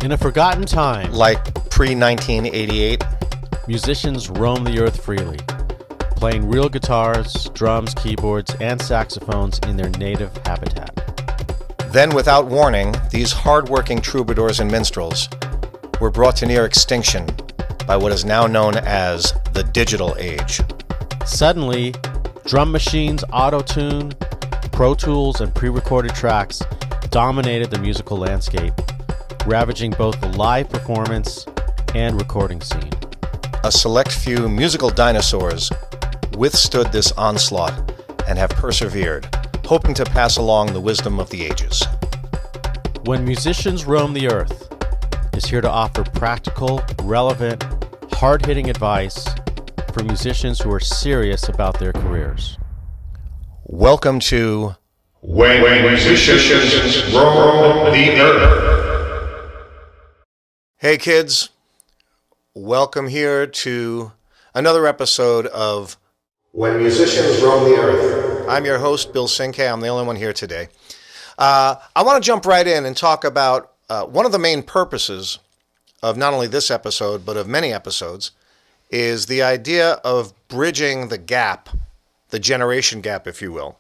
In a forgotten time, like pre-1988, musicians roam the earth freely, playing real guitars, drums, keyboards, and saxophones in their native habitat. Then, without warning, these hard-working troubadours and minstrels were brought to near extinction by what is now known as the digital age. Suddenly, drum machines, auto-tune, Pro Tools, and pre-recorded tracks dominated the musical landscape, ravaging both the live performance and recording scene. A select few musical dinosaurs withstood this onslaught and have persevered, hoping to pass along the wisdom of the ages. When Musicians Roam the Earth is here to offer practical, relevant, hard-hitting advice for musicians who are serious about their careers. Welcome to When Musicians Roam the Earth. Hey kids, welcome here to another episode of When Musicians Roam the Earth. I'm your host, Bill Sinke. I'm the only one here today. I want to jump right in and talk about one of the main purposes of not only this episode, but of many episodes, is the idea of bridging the gap, the generation gap, if you will.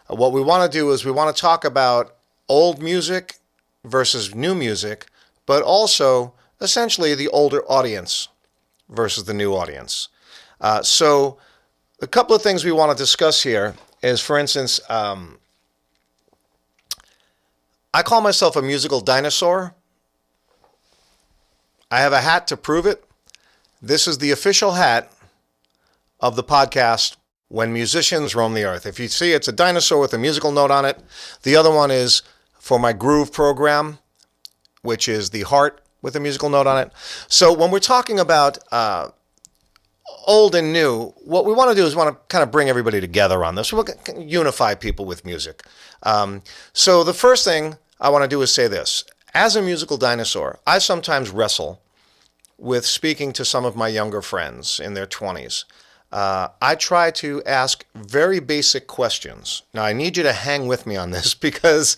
What we want to do is we want to talk about old music versus new music, but also essentially the older audience versus the new audience. So a couple of things we want to discuss here is, for instance, I call myself a musical dinosaur. I have a hat to prove it. This is the official hat of the podcast, When Musicians Roam the Earth. If you see, it's a dinosaur with a musical note on it. The other one is for my groove program, which is the heart with a musical note on it. So when we're talking about old and new, what we want to do is we want to kind of bring everybody together on this. We want to unify people with music. So the first thing I want to do is say this. As a musical dinosaur, I sometimes wrestle with speaking to some of my younger friends in their 20s. I try to ask very basic questions. Now, I need you to hang with me on this because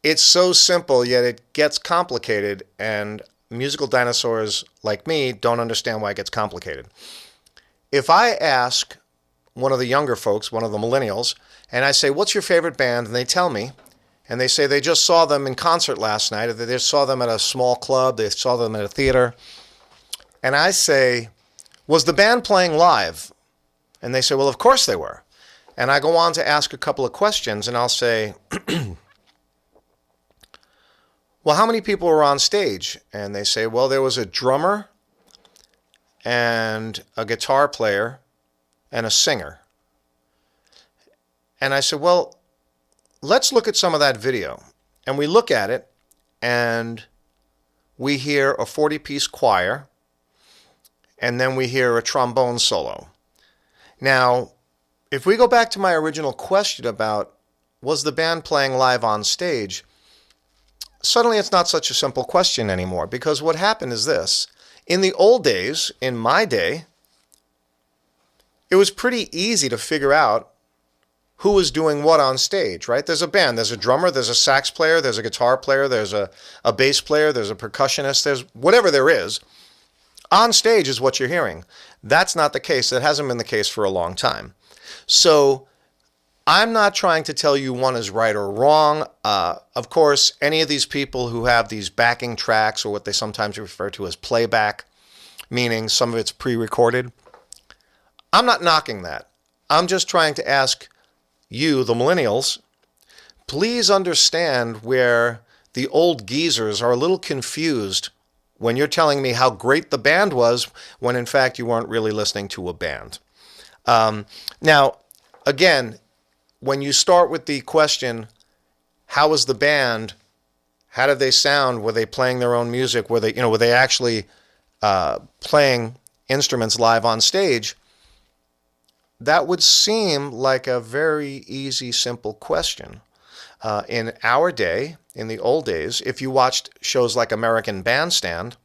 it's so simple, yet it gets complicated, and musical dinosaurs like me don't understand why it gets complicated. If I ask one of the younger folks, one of the millennials, and I say, what's your favorite band? And they tell me, and they say they just saw them in concert last night, or they just saw them at a small club, they saw them at a theater. And I say, was the band playing live? And they say, well, of course they were. And I go on to ask a couple of questions, and I'll say, well, how many people were on stage? And they say, well, there was a drummer and a guitar player and a singer. And I said, well, let's look at some of that video. And we look at it, and we hear a 40-piece choir, and then we hear a trombone solo. Now, if we go back to my original question about was the band playing live on stage, suddenly it's not such a simple question anymore, because what happened is this. In the old days, in my day, it was pretty easy to figure out who was doing what on stage, right? There's a band, there's a drummer, there's a sax player, there's a guitar player, there's a bass player, there's a percussionist, there's whatever there is. On stage is what you're hearing. That's not the case. That hasn't been the case for a long time. So I'm not trying to tell you one is right or wrong. Of course, any of these people who have these backing tracks, or what they sometimes refer to as playback, meaning some of it's pre-recorded, I'm not knocking that. I'm just trying to ask you, the millennials, please understand where the old geezers are a little confused when you're telling me how great the band was, when in fact you weren't really listening to a band. Now, again, when you start with the question, how was the band? How did they sound? Were they playing their own music? Were they actually playing instruments live on stage? That would seem like a very easy, simple question. In our day, in the old days, if you watched shows like American Bandstand,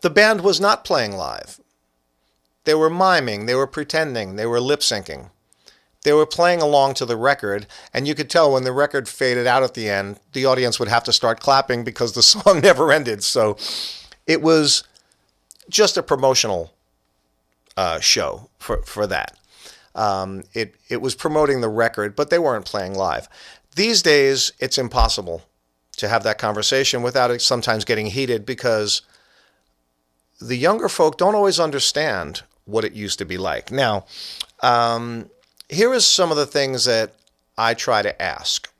the band was not playing live. They were miming, they were pretending, they were lip syncing. They were playing along to the record, and you could tell when the record faded out at the end, the audience would have to start clapping because the song never ended. So it was just a promotional show for that. It was promoting the record, but they weren't playing live. These days, it's impossible to have that conversation without it sometimes getting heated because the younger folk don't always understand what it used to be like. Now, here is some of the things that I try to ask.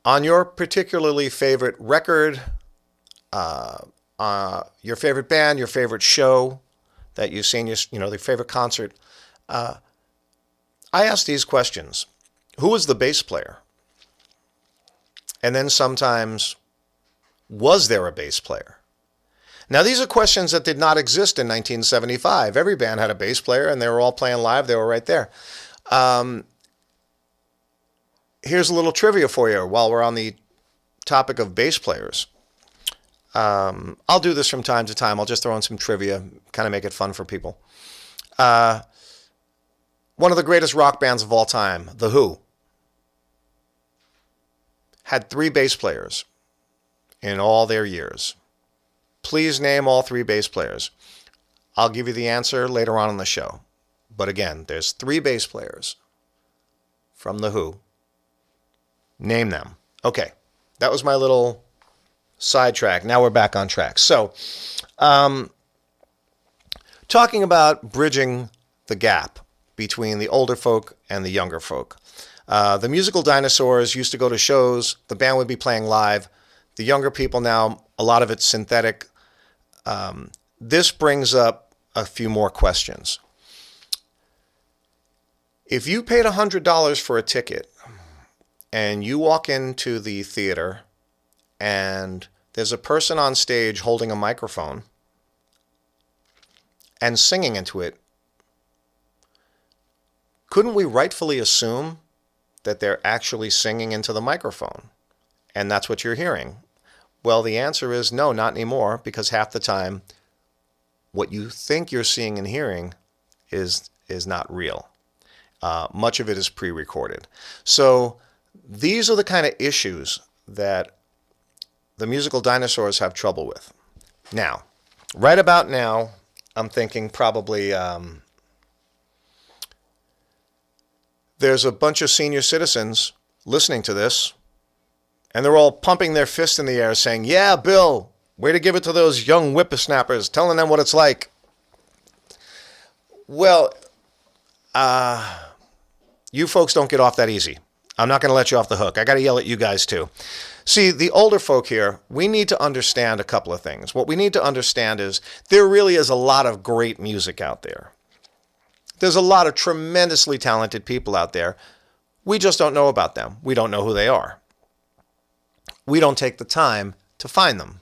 On your particularly favorite record, your favorite band, your favorite show that you've seen, your favorite concert, I ask these questions. Who was the bass player? And then sometimes, was there a bass player? Now, these are questions that did not exist in 1975. Every band had a bass player, and they were all playing live. They were right there. Here's a little trivia for you while we're on the topic of bass players. I'll do this from time to time. I'll just throw in some trivia, kind of make it fun for people. One of the greatest rock bands of all time, The Who, had 3 bass players in all their years. Please name all 3 bass players. I'll give you the answer later on in the show. But again, there's 3 bass players from The Who. Name them. Okay, that was my little sidetrack. Now we're back on track. So, talking about bridging the gap between the older folk and the younger folk. The musical dinosaurs used to go to shows. The band would be playing live. The younger people now, a lot of it's synthetic. This brings up a few more questions. If you paid $100 for a ticket and you walk into the theater and there's a person on stage holding a microphone and singing into it, couldn't we rightfully assume that they're actually singing into the microphone and that's what you're hearing? Well, the answer is no, not anymore, because half the time what you think you're seeing and hearing is not real. Much of it is pre-recorded. So these are the kind of issues that the musical dinosaurs have trouble with. Now, right about now, I'm thinking probably there's a bunch of senior citizens listening to this, and they're all pumping their fists in the air saying, yeah, Bill, way to give it to those young whippersnappers, telling them what it's like. Well, you folks don't get off that easy. I'm not going to let you off the hook. I got to yell at you guys too. See, the older folk here, we need to understand a couple of things. What we need to understand is there really is a lot of great music out there. There's a lot of tremendously talented people out there. We just don't know about them. We don't know who they are. We don't take the time to find them.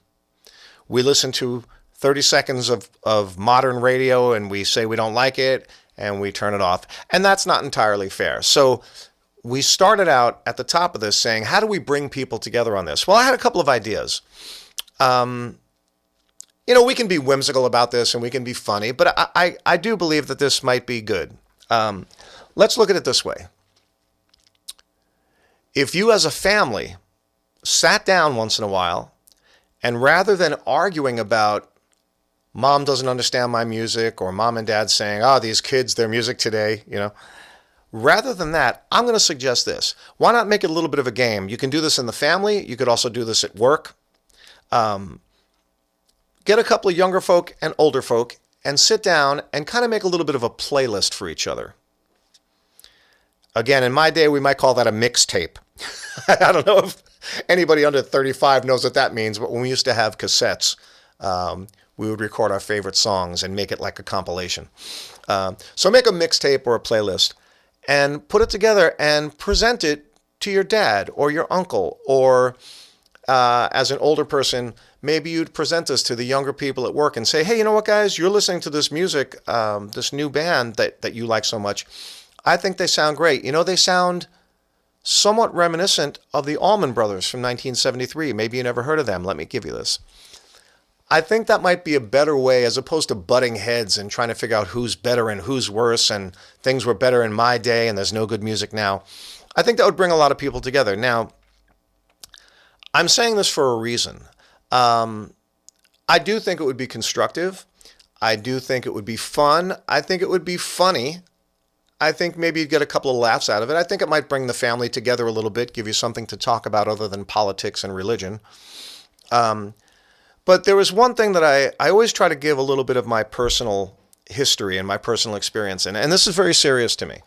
We listen to 30 seconds of modern radio and we say we don't like it and we turn it off. And that's not entirely fair. So we started out at the top of this saying, how do we bring people together on this? Well, I had a couple of ideas. We can be whimsical about this and we can be funny, but I do believe that this might be good. Let's look at it this way. If you as a family sat down once in a while and rather than arguing about mom doesn't understand my music or mom and dad saying, these kids, their music today, rather than that, I'm going to suggest this. Why not make it a little bit of a game? You can do this in the family. You could also do this at work. Get a couple of younger folk and older folk and sit down and kind of make a little bit of a playlist for each other. Again, in my day, we might call that a mixtape. I don't know if anybody under 35 knows what that means, but when we used to have cassettes, we would record our favorite songs and make it like a compilation. So make a mixtape or a playlist and put it together and present it to your dad or your uncle, or as an older person, maybe you'd present this to the younger people at work and say, hey, you know what, guys, you're listening to this music, this new band that you like so much. I think they sound great. They sound somewhat reminiscent of the Allman Brothers from 1973. Maybe you never heard of them. Let me give you this. I think that might be a better way, as opposed to butting heads and trying to figure out who's better and who's worse and things were better in my day and there's no good music now. I think that would bring a lot of people together. Now, I'm saying this for a reason. I do think it would be constructive. I do think it would be fun. I think it would be funny. I think maybe you'd get a couple of laughs out of it. I think it might bring the family together a little bit, give you something to talk about other than politics and religion. But there was one thing that I always try to give a little bit of my personal history and my personal experience in, and this is very serious to me.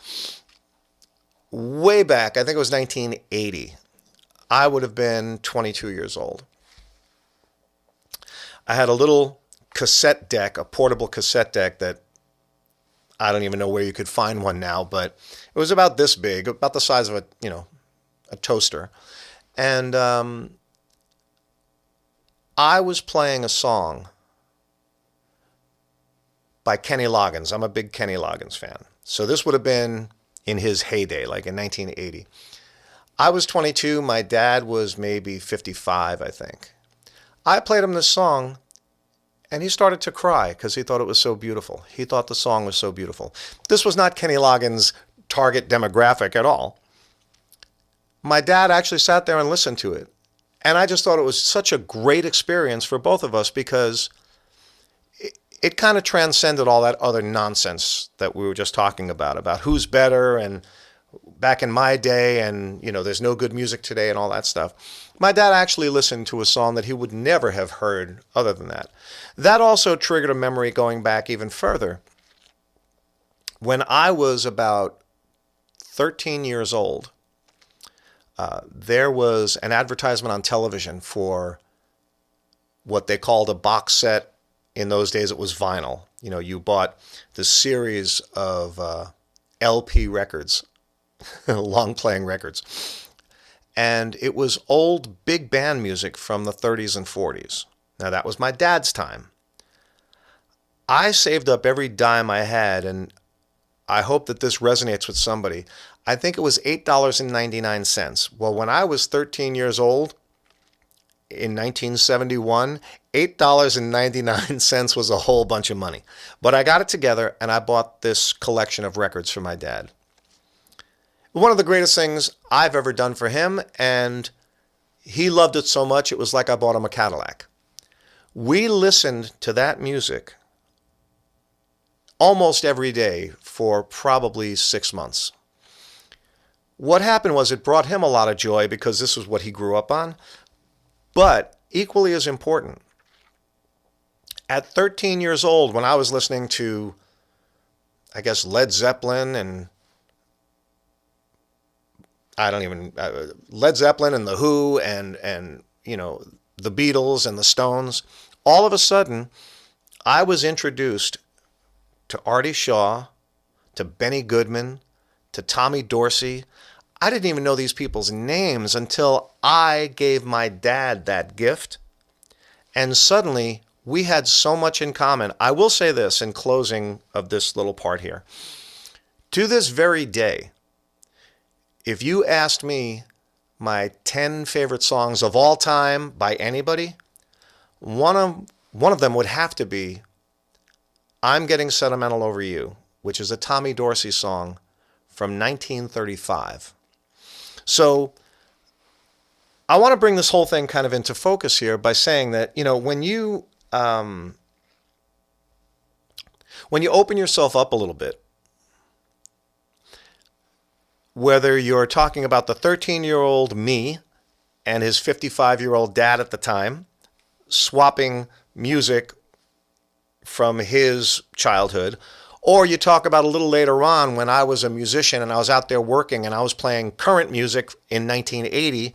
Way back, I think it was 1980, I would have been 22 years old. I had a little cassette deck, a portable cassette deck that I don't even know where you could find one now, but it was about this big, about the size of a toaster. And I was playing a song by Kenny Loggins. I'm a big Kenny Loggins fan. So this would have been in his heyday, like in 1980. I was 22. My dad was maybe 55, I think. I played him this song, and he started to cry because he thought it was so beautiful. He thought the song was so beautiful. This was not Kenny Loggins' target demographic at all. My dad actually sat there and listened to it. And I just thought it was such a great experience for both of us because it kind of transcended all that other nonsense that we were just talking about who's better and back in my day and, there's no good music today and all that stuff. My dad actually listened to a song that he would never have heard other than that. That also triggered a memory going back even further. When I was about 13 years old, there was an advertisement on television for what they called a box set. In those days, it was vinyl. You bought the series of LP records, long-playing records. And it was old big band music from the 30s and 40s. Now, that was my dad's time. I saved up every dime I had, and I hope that this resonates with somebody. I think it was $8.99. Well, when I was 13 years old, in 1971, $8.99 was a whole bunch of money. But I got it together, and I bought this collection of records for my dad. One of the greatest things I've ever done for him, and he loved it so much, it was like I bought him a Cadillac. We listened to that music almost every day for probably 6 months. What happened was it brought him a lot of joy because this was what he grew up on. But equally as important, at 13 years old, when I was listening to, I guess, Led Zeppelin and Led Zeppelin and The Who and the Beatles and the Stones, all of a sudden, I was introduced to Artie Shaw, to Benny Goodman, to Tommy Dorsey. I didn't even know these people's names until I gave my dad that gift. And suddenly, we had so much in common. I will say this in closing of this little part here. To this very day, if you asked me my 10 favorite songs of all time by anybody, one of them would have to be I'm Getting Sentimental Over You, which is a Tommy Dorsey song from 1935. So I want to bring this whole thing kind of into focus here by saying that, when you open yourself up a little bit, whether you're talking about the 13-year-old me and his 55-year-old dad at the time, swapping music from his childhood, or you talk about a little later on when I was a musician and I was out there working and I was playing current music in 1980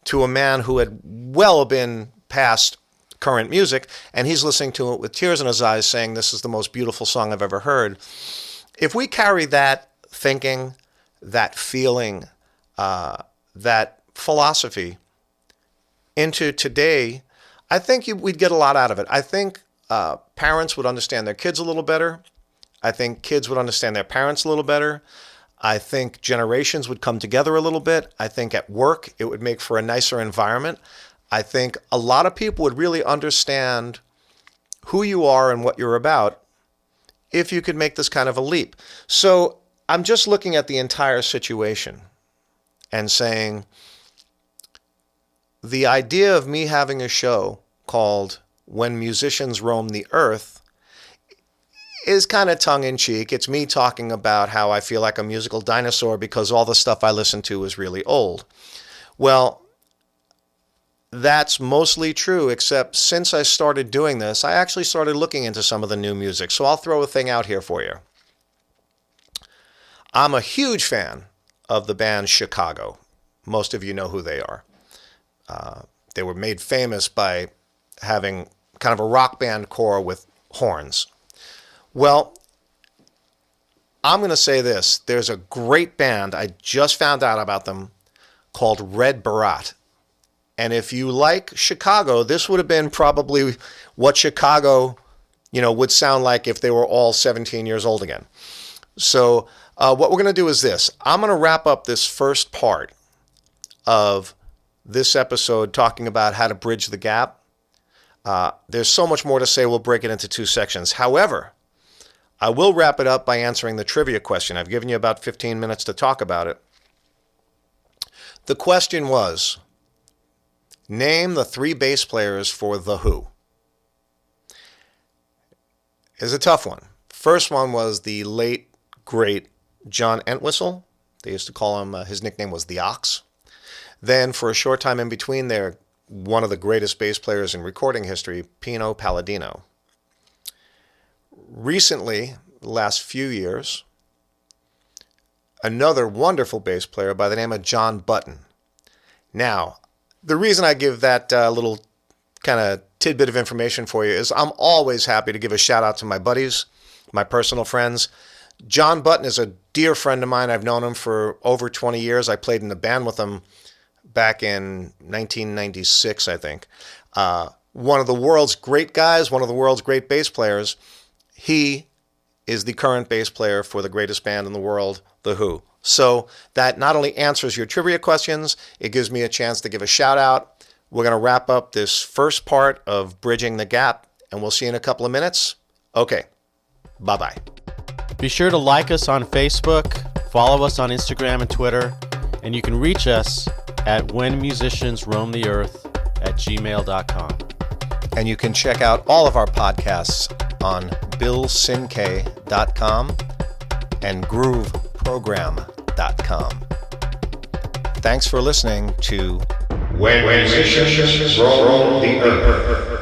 to a man who had well been past current music, and he's listening to it with tears in his eyes saying, this is the most beautiful song I've ever heard. If we carry that thinking, that feeling, that philosophy into today, I think we'd get a lot out of it. I think parents would understand their kids a little better. I think kids would understand their parents a little better. I think generations would come together a little bit. I think at work it would make for a nicer environment. I think a lot of people would really understand who you are and what you're about if you could make this kind of a leap. So I'm just looking at the entire situation and saying, the idea of me having a show called When Musicians Roam the Earth is kind of tongue-in-cheek. It's me talking about how I feel like a musical dinosaur because all the stuff I listen to is really old. Well, that's mostly true, except since I started doing this, I actually started looking into some of the new music. So I'll throw a thing out here for you. I'm a huge fan of the band Chicago. Most of you know who they are. They were made famous by having kind of a rock band core with horns. Well, I'm going to say this. There's a great band, I just found out about them, called Red Baratt. And if you like Chicago, this would have been probably what Chicago, would sound like if they were all 17 years old again. So what we're going to do is this. I'm going to wrap up this first part of this episode talking about how to bridge the gap. There's so much more to say. We'll break it into 2 sections. However, I will wrap it up by answering the trivia question. I've given you about 15 minutes to talk about it. The question was, name the 3 bass players for The Who. It's a tough one. First one was the late, great John Entwistle. They used to call him, his nickname was the Ox. Then for a short time in between there, one of the greatest bass players in recording history, Pino Palladino. Recently, the last few years, another wonderful bass player by the name of John Button. Now, the reason I give that little kind of tidbit of information for you is I'm always happy to give a shout out to my buddies, my personal friends. John Button is a dear friend of mine. I've known him for over 20 years. I played in a band with him back in 1996, I think. One of the world's great guys, one of the world's great bass players. He is the current bass player for the greatest band in the world, The Who. So that not only answers your trivia questions, it gives me a chance to give a shout out. We're going to wrap up this first part of Bridging the Gap, and we'll see you in a couple of minutes. Okay, bye-bye. Be sure to like us on Facebook, follow us on Instagram and Twitter, and you can reach us at whenmusiciansroamtheearth@gmail.com. And you can check out all of our podcasts on billsinkay.com and grooveprogram.com. Thanks for listening to When Musicians Roam the Earth.